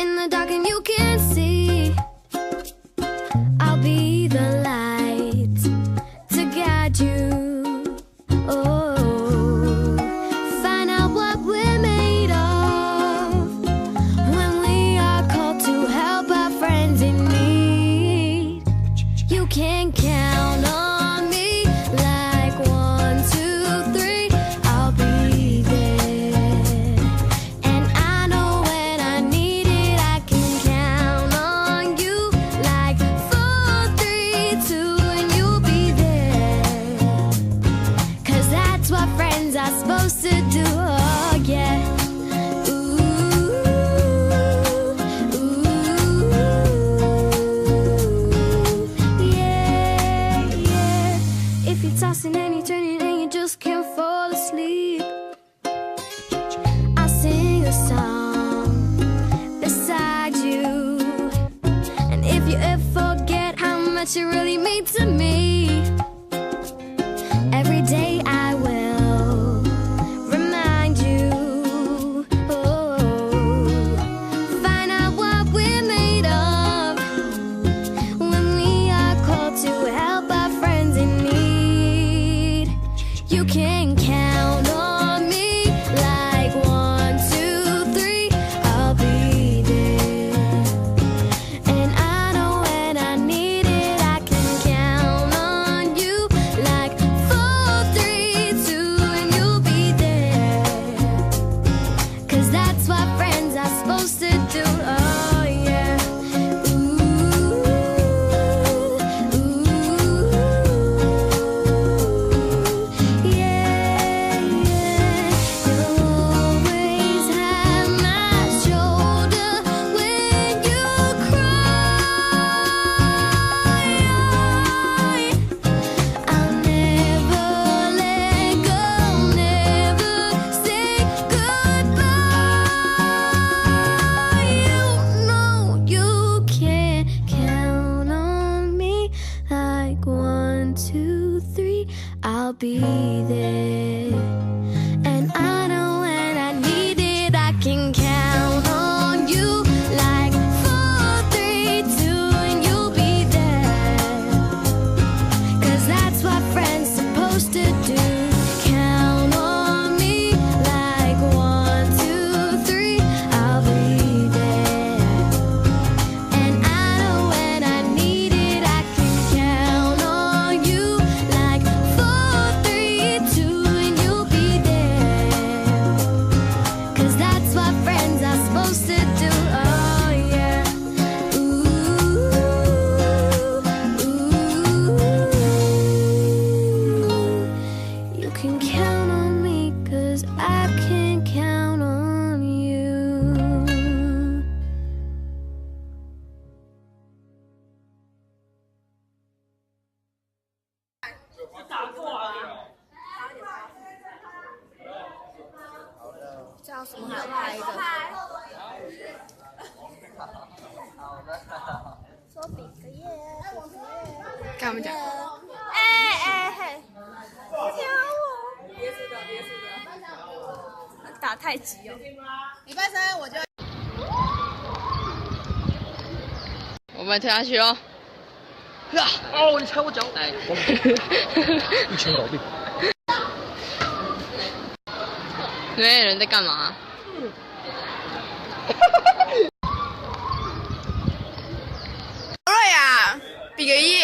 in the dark and you can't see. I'll be the light to guide you. Oh, find out what we're made of when we are called to help our friends in need. You can count on me like 1, 2, 3. I'll be there, and I know when I need it, I can count on you like 4, 3, 2, and you'll be there. 'Cause that's what friends are supposed to do. Oh yeah. If you're tossing and you're turning and you just can't fall asleep, I'll sing a song beside you. And if you ever forget how much you really mean to me, every day I will remind you. Oh, find out what we're made of when we are called to help our friends in need. You can count on me like 1, 2, 3. I'll be there, and I know when I need it, I can count on you like 4, 3, 2, and you'll be there. 'Cause that's what friends are supposed to do. Oh yeah. Yeah, yeah. You'll always have my shoulder when you cry. I'll never let go, never say goodbye. You know you can count on me like 1, 2, 3. I'll be there, and I know when I need it, I can count on you like 4, 3, 2, and you'll be there. 'Cause that's what friends supposed to do. Count on me like 1, 2, 3. I'll be there, and I know when I need it, I can count on you like 4, 3, 2, and you'll be there. 'Cause that's what friends are supposed to do. Oh yeah. You can count on me 'cause I can count on you.这样什么还要拍的？说比个耶，跟他们讲，嘿，教我。打太极哦。礼拜三我就我们跳下去喽。呀！哦，你踩我脚！哎，一拳搞定。那边人在干嘛？瑞啊，比个耶！